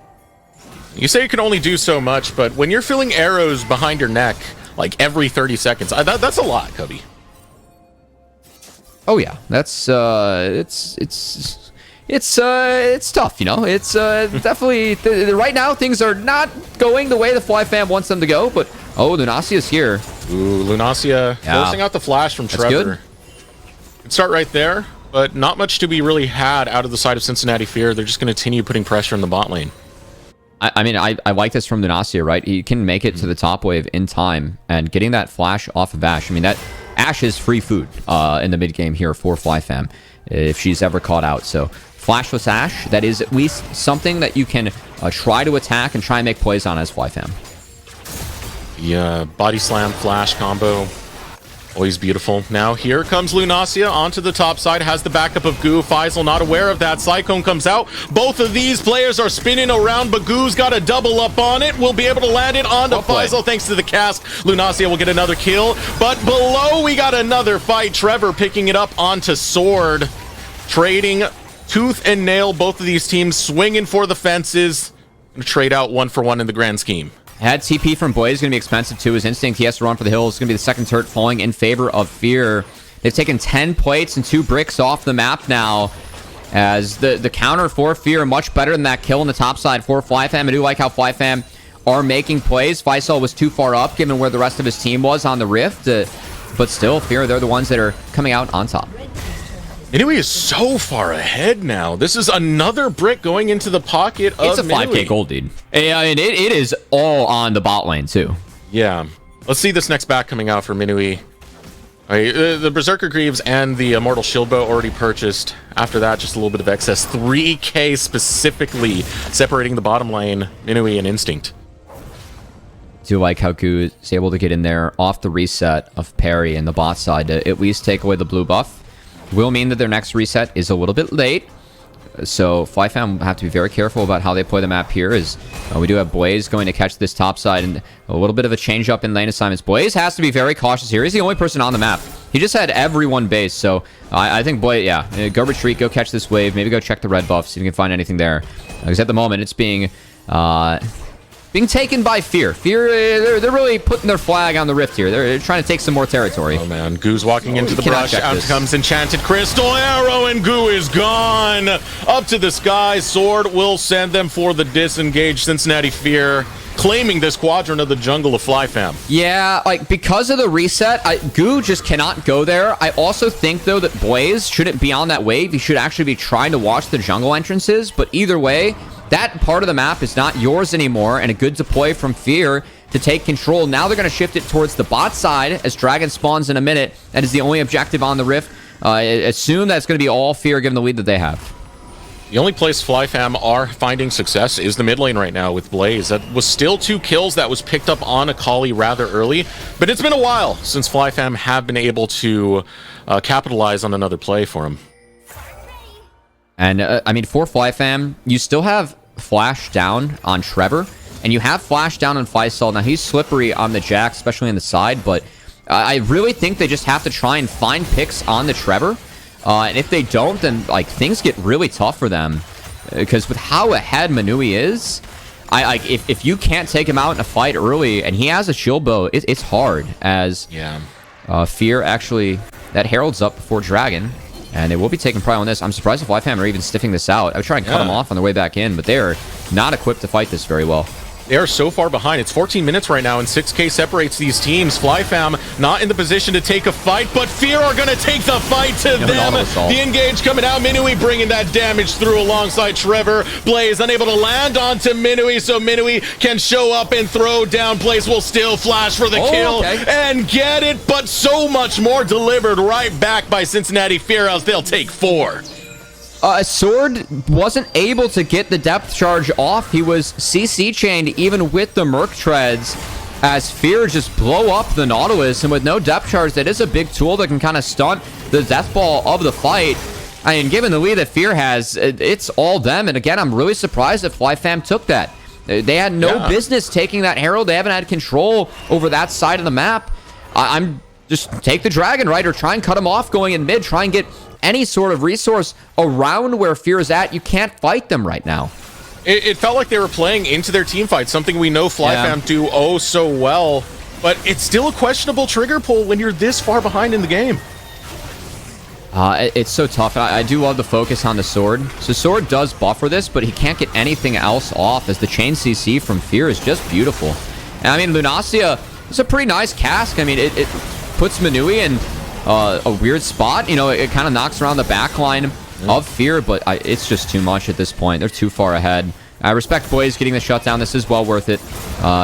You say you can only do so much, but when you're feeling arrows behind your neck, like every 30 seconds, that's a lot, Cubby. Oh, yeah. That's, it's tough, you know? It's definitely... right now, things are not going the way the FlyFam wants them to go, but... Oh, Lunacia's here. Ooh, Lunacia forcing out the flash from Trevor. Good. Good start right there, but not much to be really had out of the side of Cincinnati Fear. They're just going to continue putting pressure in the bot lane. I mean, I like this from Lunacia, right? He can make it to the top wave in time, and getting that flash off of Ashe. I mean, that Ashe is free food in the mid game here for FlyFam, if she's ever caught out. So, flashless Ashe, that is at least something that you can try to attack and try and make plays on as FlyFam. Yeah, body slam flash combo. Always beautiful. Now here comes Lunacia onto the top side, has the backup of Goo. Faisal not aware of that. Cyclone comes out. Both of these players are spinning around, but Goo's got a double up on it. We'll be able to land it onto Faisal thanks to the cast. Lunacia will get another kill, but below we got another fight. Trevor picking it up onto Sword. Trading tooth and nail, both of these teams swinging for the fences. Gonna trade out 1-for-1 in the grand scheme. Had TP from Blaze, going to be expensive too. His instinct, he has to run for the hills. It's going to be the second turret falling in favor of Fear. They've taken 10 plates and 2 bricks off the map now. As the counter for Fear, much better than that kill on the top side for FlyFam. I do like how FlyFam are making plays. Faisal was too far up, given where the rest of his team was on the Rift. But still, Fear, they're the ones that are coming out on top. Minui is so far ahead now. This is another brick going into the pocket of It's a 5k gold, dude. I mean, it is all on the bot lane, too. Yeah. Let's see this next back coming out for Minui. The Berserker Greaves and the Immortal Shield Bow already purchased. After that, just a little bit of excess. 3k specifically separating the bottom lane, Minui and Instinct. Do like how Goo is able to get in there off the reset of Parry and the bot side to at least take away the blue buff. Will mean that their next reset is a little bit late. So FlyFam will have to be very careful about how they play the map here, as we do have Blaze going to catch this top side, and a little bit of a change up in lane assignments. Blaze has to be very cautious here. He's the only person on the map. He just had everyone base, so I think Blaze, yeah, go retreat, go catch this wave, maybe go check the red buff, see if you can find anything there. Because at the moment, it's being taken by Fear. Fear, they're really putting their flag on the rift here. They're trying to take some more territory. Oh man, Goo's walking into the brush. Out comes Enchanted Crystal Arrow, and Goo is gone. Up to the sky. Sword will send them for the disengage. Cincinnati Fear claiming this quadrant of the jungle of FlyFam. Yeah, like, because of the reset, Goo just cannot go there. I also think, though, that Blaze shouldn't be on that wave. He should actually be trying to watch the jungle entrances. But either way, that part of the map is not yours anymore, and a good deploy from Fear to take control. Now they're going to shift it towards the bot side as Dragon spawns in a minute. That is the only objective on the Rift. Assume that's going to be all Fear given the lead that they have. The only place FlyFam are finding success is the mid lane right now with Blaze. That was still 2 kills that was picked up on Akali rather early, but it's been a while since FlyFam have been able to capitalize on another play for him. And, I mean, for FlyFam, you still have Flash down on Trevor, and you have Flash down on Faisal. Now, he's slippery on the Jack, especially on the side, but I really think they just have to try and find picks on the Trevor. And if they don't, then like things get really tough for them. Because with how ahead Minui is, if you can't take him out in a fight early, and he has a shield bow, it's hard. As Fear actually, that heralds up before Dragon, and it will be taking pride on this. I'm surprised if FlyFam are even stiffing this out. I would try and cut them off on their way back in, but they are not equipped to fight this very well. They are so far behind. It's 14 minutes right now, and 6k separates these teams. FlyFam not in the position to take a fight, but Fear are going to take the fight to them. The engage coming out. Minui bringing that damage through alongside Trevor. Blaze unable to land onto Minui, so Minui can show up and throw down. Blaze will still flash for the kill and get it, but so much more delivered right back by Cincinnati Fear, else they'll take 4. Sword wasn't able to get the depth charge off. He was CC chained even with the Merc Treads as Fear just blow up the Nautilus. And with no depth charge, that is a big tool that can kind of stunt the death ball of the fight. I mean, given the lead that Fear has, it's all them. And again, I'm really surprised that FlyFam took that. They had no business taking that Herald. They haven't had control over that side of the map. I'm just take the Dragon, right? Or try and cut him off going in mid. Try and get any sort of resource around where Fear is at. You can't fight them right now. It felt like they were playing into their team fight, something we know FlyFam do oh so well, but it's still a questionable trigger pull when you're this far behind in the game. It's so tough. I do love the focus on the Sword. So Sword does buffer this, but he can't get anything else off as the chain CC from Fear is just beautiful. And I mean, Lunacia is a pretty nice cast. I mean, it puts Minui in a weird spot. You know, it kind of knocks around the back line of Fear, but it's just too much at this point. They're too far ahead. I respect Blaze getting the shutdown. This is well worth it.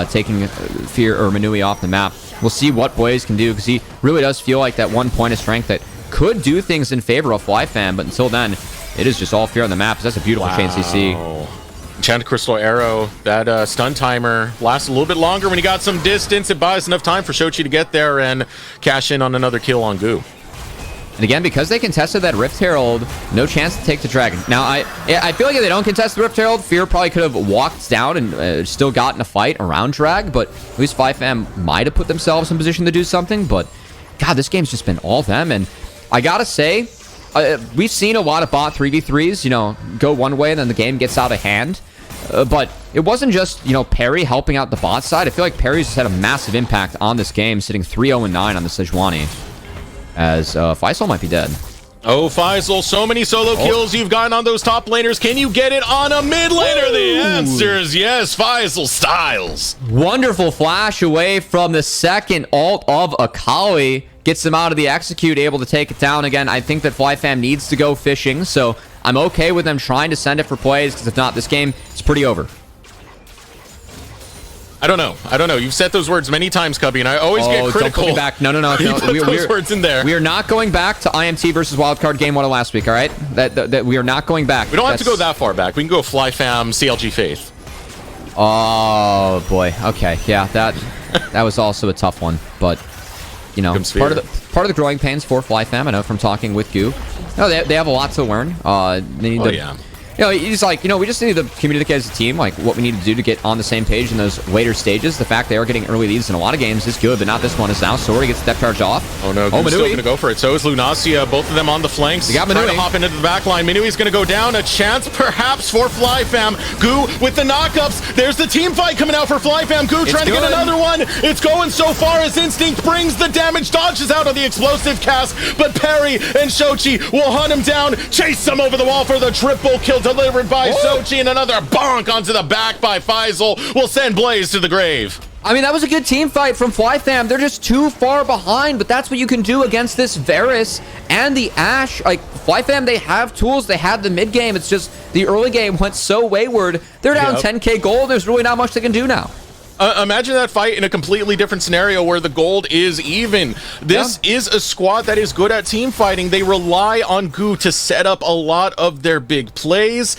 Taking Fear or Minui off the map. We'll see what Blaze can do, because he really does feel like that 1 point of strength that could do things in favor of FlyFam, but until then, it is just all Fear on the map. That's a beautiful chain CC. Enchanted Crystal Arrow, that stun timer lasts a little bit longer when you got some distance. It buys enough time for Shochi to get there and cash in on another kill on Goo. And again, because they contested that Rift Herald, no chance to take the Dragon. Now, I feel like if they don't contest the Rift Herald, Fear probably could have walked down and still gotten a fight around Drag, but at least FlyFam might have put themselves in position to do something. But, God, this game's just been all them. And I gotta say, we've seen a lot of bot 3v3s, you know, go one way and then the game gets out of hand. But it wasn't just, you know, Parry helping out the bot side. I feel like Parry's just had a massive impact on this game, sitting 3-0-9 on the Sejuani. As Faisal might be dead. Oh, Faisal, so many solo kills you've gotten on those top laners. Can you get it on a mid laner? The answer is yes, Faisal styles. Wonderful flash away from the second ult of Akali. Gets them out of the execute, able to take it down. Again, I think that FlyFam needs to go fishing, so I'm okay with them trying to send it for plays, because if not, this game is pretty over. I don't know. You've said those words many times, Cubby, and I always get critical. Don't put me back. No. You put those words in there. We are not going back to IMT versus Wildcard Game 1 of last week, all right? That we are not going back. We don't have to go that far back. We can go FlyFam, CLG Faith. Oh, boy. Okay, yeah, that was also a tough one, but, you know, part of the growing pains for FlyFam, I know from talking with Goo. No, they have a lot to learn. They need yeah. You know, he's like, you know, we just need to communicate as a team, like what we need to do to get on the same page in those later stages. The fact they are getting early leads in a lot of games is good, but not this one. Is now Sora gets step charge off. Oh no, Goo's still going to go for it. So is Lunacia, both of them on the flanks. They got trying to hop into the back line. Minui's going to go down. A chance perhaps for FlyFam. Goo with the knockups. There's the team fight coming out for FlyFam. Goo trying to get another one. It's going so far as Instinct brings the damage, dodges out of the explosive cast, but Perry and Shochi will hunt him down, chase him over the wall for the triple kill delivered by Sochi, and another bonk onto the back by Faisal will send Blaze to the grave. I mean, that was a good team fight from FlyFam. They're just too far behind, but that's what you can do against this Varus and the Ashe. Like, FlyFam, they have tools. They had the mid game. It's just the early game went so wayward. They're down 10k gold. There's really not much they can do now. Imagine that fight in a completely different scenario where the gold is even. This is a squad that is good at team fighting. They rely on Goo to set up a lot of their big plays.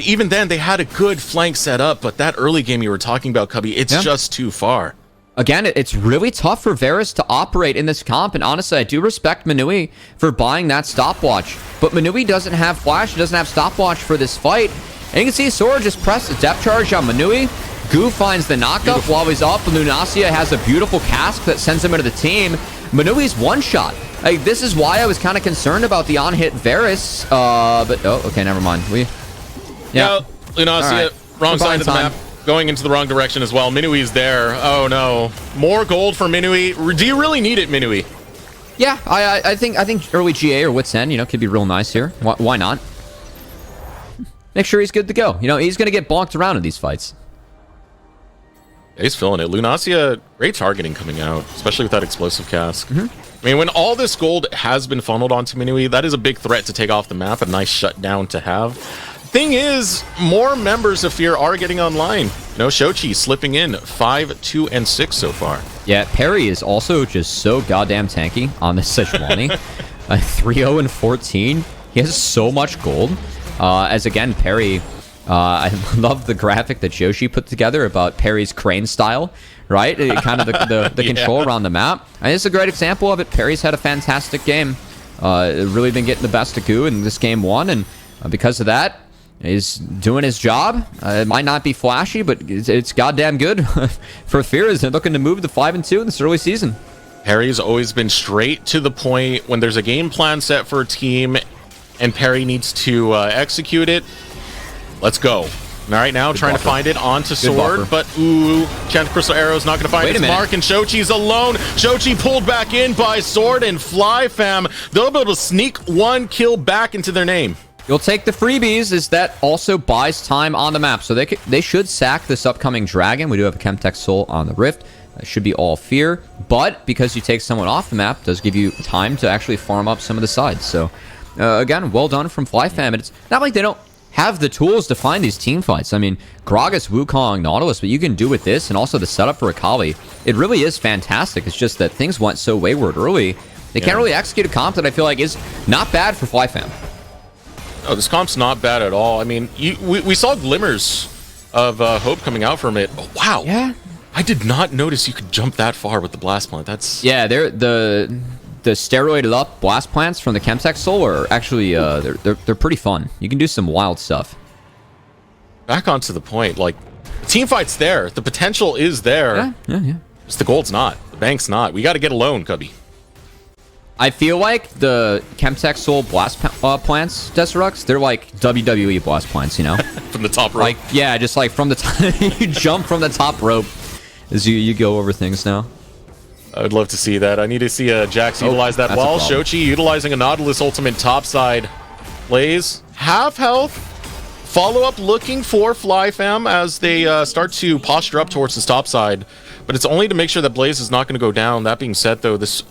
Even then, they had a good flank set up, but that early game you were talking about, Cubby, it's just too far. Again, it's really tough for Varus to operate in this comp, and honestly, I do respect Manui for buying that stopwatch, but Manui doesn't have flash, he doesn't have stopwatch for this fight, and you can see Sora just press a depth charge on Manui. Goo finds the knockup while he's up. Lunacia has a beautiful cask that sends him into the team. Manui's one shot. Like, this is why I was kind of concerned about the on-hit Varus. But, okay, never mind. Yeah, Lunacia, wrong side of the map. Going into the wrong direction as well. Minui's there. Oh, no. More gold for Minui. Do you really need it, Minui? Yeah, I think early GA or Wits End, you know, could be real nice here. Why not? Make sure he's good to go. You know, he's going to get bonked around in these fights. He's feeling it. Lunacia, great targeting coming out, especially with that explosive cask. I mean, when all this gold has been funneled onto Minui, that is a big threat to take off the map, a nice shutdown to have. Thing is, more members of Fear are getting online. You know, Shochi slipping in 5, 2, and 6 so far. Yeah, Perry is also just so goddamn tanky on this Sejuani. 3-0 and 14. He has so much gold. As again, Perry... I love the graphic that Yoshi put together about Perry's crane style, right? Kind of the control around the map. And it's a great example of it. Perry's had a fantastic game. Really been getting the best of Goo in this game 1, and because of that, he's doing his job. It might not be flashy, but it's goddamn good for Fear as they're looking to move to 5-2 in this early season. Perry's always been straight to the point when there's a game plan set for a team and Perry needs to execute it. Let's go. All right, now trying to find it onto Sword, but ooh, Enchanted Crystal Arrow's not going to find its mark, and Shochi's alone. Shochi pulled back in by Sword and FlyFam. They'll be able to sneak one kill back into their name. You'll take the freebies, as that also buys time on the map. So they should sack this upcoming Dragon. We do have a Chemtech Soul on the Rift. It should be all Fear, but because you take someone off the map, it does give you time to actually farm up some of the sides. So again, well done from FlyFam. It's not like they don't have the tools to find these team fights. I mean, Gragas, Wukong, Nautilus, what you can do with this, and also the setup for Akali, it really is fantastic. It's just that things went so wayward early, they can't really execute a comp that I feel like is not bad for FlyFam. Oh, this comp's not bad at all. I mean, we saw glimmers of hope coming out from it. Oh, wow. Yeah. I did not notice you could jump that far with the blast plant. That's... Yeah, the steroided up blast plants from the Chemtech Soul are actually they're pretty fun. You can do some wild stuff. Back onto the point, like, the team fight's there. The potential is there. Yeah. Just the gold's not. The bank's not. We got to get a loan, Cubby. I feel like the Chemtech Soul blast plants, Deserux, they're like WWE blast plants, you know? From the top rope. Like, yeah, just like from the top, you jump from the top rope as you go over things now. I would love to see that. I need to see Jax utilize that while Shochi utilizing a Nautilus ultimate topside. Blaze, half health. Follow-up looking for FlyFam as they start to posture up towards this topside. But it's only to make sure that Blaze is not going to go down. That being said, though, this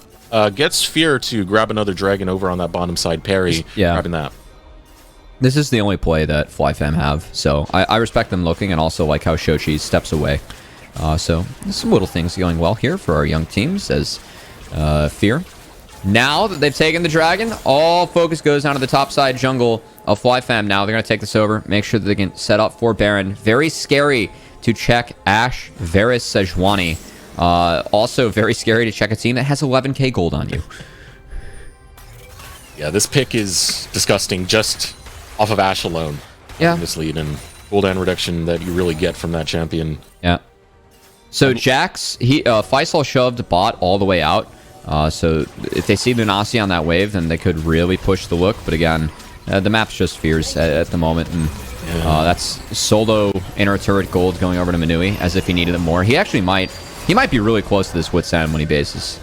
gets Fear to grab another Dragon over on that bottom side. Perry grabbing that. This is the only play that FlyFam have, so I respect them looking, and also like how Shochi steps away. So some little things going well here for our young teams as Fear. Now that they've taken the dragon, all focus goes down to the top side jungle of FlyFam. Now they're going to take this over, make sure that they can set up for Baron. Very scary to check Ashe, Varus, Sejuani. Also very scary to check a team that has 11k gold on you. Yeah, this pick is disgusting just off of Ashe alone. Yeah. This lead and cooldown reduction that you really get from that champion. Yeah. So Jax, Faisal shoved bot all the way out. So if they see Lunasi on that wave, then they could really push the look. But again, the map's just Fears at the moment. And that's solo inner turret gold going over to Manui as if he needed it more. He actually might be really close to this Wit's End when he bases.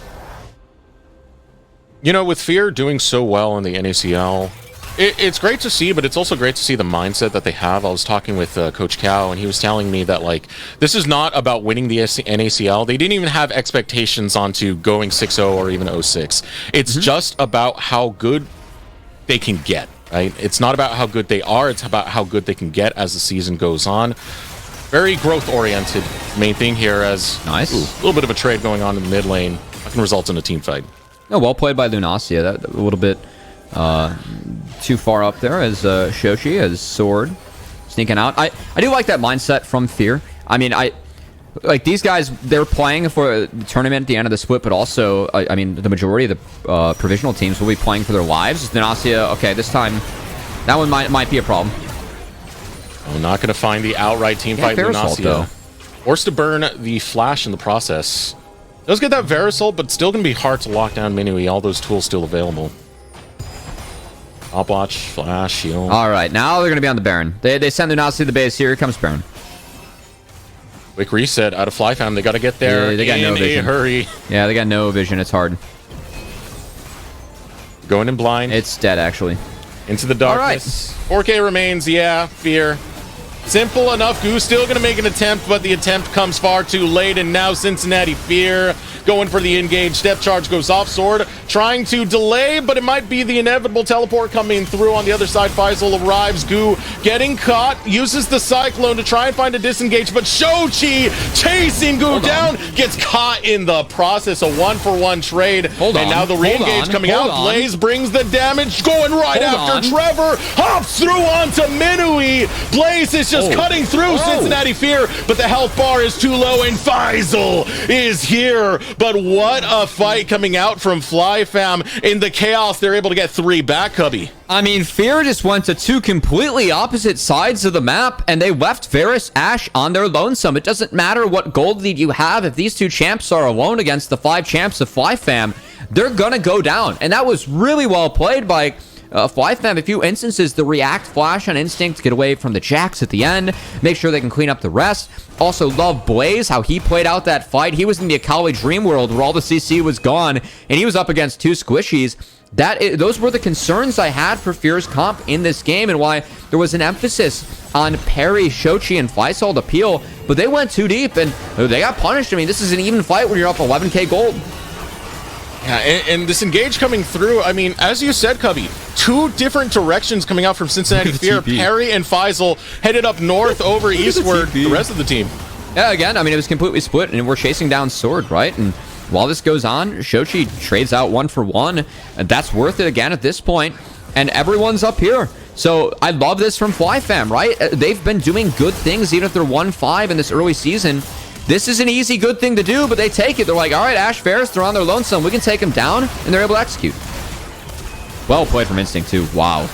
You know, with Fear doing so well in the NACL, it's great to see, but it's also great to see the mindset that they have. I was talking with Coach Cow, and he was telling me that, like, this is not about winning the NACL. They didn't even have expectations onto going 6-0 or even 0-6. It's just about how good they can get, right? It's not about how good they are. It's about how good they can get as the season goes on. Very growth-oriented main thing here as nice. A little bit of a trade going on in the mid lane. That can result in a team fight. Oh, well played by Lunasia. That a little bit too far up there as Shoshi, as Sword sneaking out. I do like that mindset from Fear. I mean, like these guys, they're playing for the tournament at the end of the split, but also, I mean, the majority of the provisional teams will be playing for their lives. Lunasia, okay, this time, that one might be a problem. We're not going to find the outright team fight. Verisalt, though. Forced to burn the flash in the process. Does get that Verisalt, but still going to be hard to lock down Minui. All those tools still available. Stopwatch, flash, shield. All right, now they're going to be on the Baron. They send Lunasi to the base. Here comes Baron. Quick reset out of FlyFam. They got to get there they got no vision. Hurry. Yeah, they got no vision. It's hard. Going in blind. It's dead, actually. Into the darkness. Right. 4K remains. Yeah, Fear. Simple enough. Goose still going to make an attempt, but the attempt comes far too late, and now Cincinnati Fear going for the engage. Step charge goes off. Sword trying to delay, but it might be the inevitable teleport coming through on the other side. Faisal arrives. Goo getting caught. Uses the Cyclone to try and find a disengage, but Shochi chasing Goo down. Gets caught in the process. A 1-for-1 trade. And now the re-engage coming out. Blaze brings the damage. Going right after Trevor. Hops through onto Minui. Blaze is just cutting through Cincinnati Fear, but the health bar is too low, and Faisal is here. But what a fight coming out from FlyFam. In the chaos, they're able to get 3 back, Cubby. I mean, Fear just went to 2 completely opposite sides of the map, and they left Varus, Ashe on their lonesome. It doesn't matter what gold lead you have. If these 2 champs are alone against the 5 champs of FlyFam, they're gonna go down. And that was really well played by FlyFam. A few instances, the react flash on Instinct to get away from the Jax at the end, make sure they can clean up the rest. Also love Blaze, how he played out that fight. He was in the Akali Dream World where all the CC was gone, and he was up against 2 squishies. Those were the concerns I had for Fear's comp in this game, and why there was an emphasis on Perry, Shochi, and Faisal to peel, but they went too deep, and they got punished. I mean, this is an even fight when you're up 11k gold. Yeah, and this engage coming through, I mean, as you said, Cubby, 2 different directions coming out from Cincinnati Fear. Perry and Faisal headed up north over eastward. The rest of the team. Yeah, again, I mean, it was completely split, and we're chasing down Sword, right? And while this goes on, Shochi trades out 1-for-1, and that's worth it again at this point, and everyone's up here. So I love this from FlyFam, right? They've been doing good things, even if they're 1-5 in this early season. This is an easy, good thing to do, but they take it. They're like, all right, Ashe, Varus, they're on their lonesome. We can take them down, and they're able to execute. Well played from Instinct, too. Wow.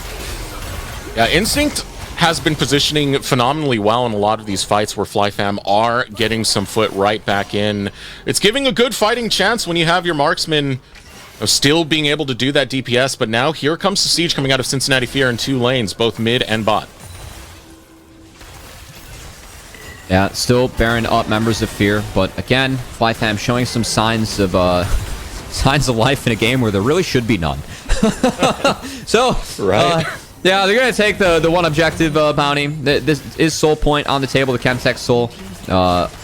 Yeah, Instinct has been positioning phenomenally well in a lot of these fights where FlyFam are getting some foot right back in. It's giving a good fighting chance when you have your marksman still being able to do that DPS, but now here comes the siege coming out of Cincinnati Fear in 2 lanes, both mid and bot. Yeah, still Baron up, members of Fear, but again, FlyFam showing some signs of life in a game where there really should be none. So, right. Yeah, they're gonna take the 1 objective bounty. This is soul point on the table. The Chemtech soul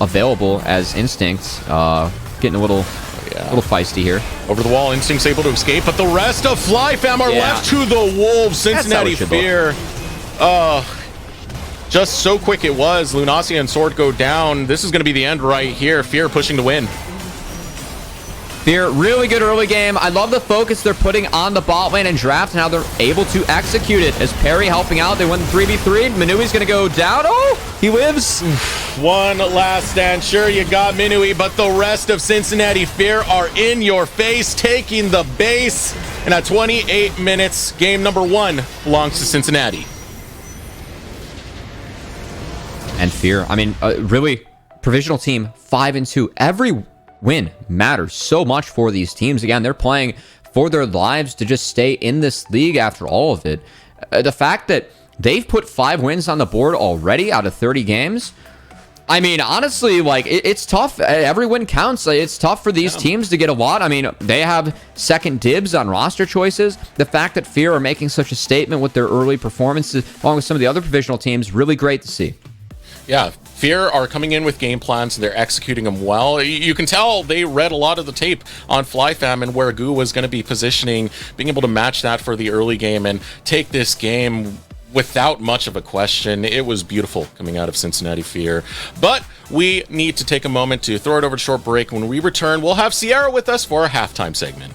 available as Instinct. Getting a little feisty here. Over the wall, Instinct's able to escape, but the rest of FlyFam are left to the wolves. Cincinnati Fear. just so quick it was. Lunacia and Sword go down. This is going to be the end right here. Fear pushing to win. Fear, really good early game. I love the focus they're putting on the bot lane and draft and how they're able to execute it. As Perry helping out, they win the 3v3. Minui's going to go down. Oh, he lives. One last stand. Sure, you got Minui, but the rest of Cincinnati Fear are in your face, taking the base. And at 28 minutes, game number 1 belongs to Cincinnati. And Fear, I mean, really, provisional team 5-2. Every win matters so much for these teams. Again, they're playing for their lives to just stay in this league after all of it. The fact that they've put 5 wins on the board already out of 30 games, I mean, honestly, like, it's tough. Every win counts. It's tough for these teams to get a lot. I mean, they have second dibs on roster choices. The fact that Fear are making such a statement with their early performances, along with some of the other provisional teams, really great to see. Yeah, Fear are coming in with game plans and they're executing them well. You can tell they read a lot of the tape on FlyF and where Gu was going to be positioning, being able to match that for the early game and take this game without much of a question. It was beautiful coming out of Cincinnati Fear. But we need to take a moment to throw it over to short break. When we return, we'll have Sierra with us for a halftime segment.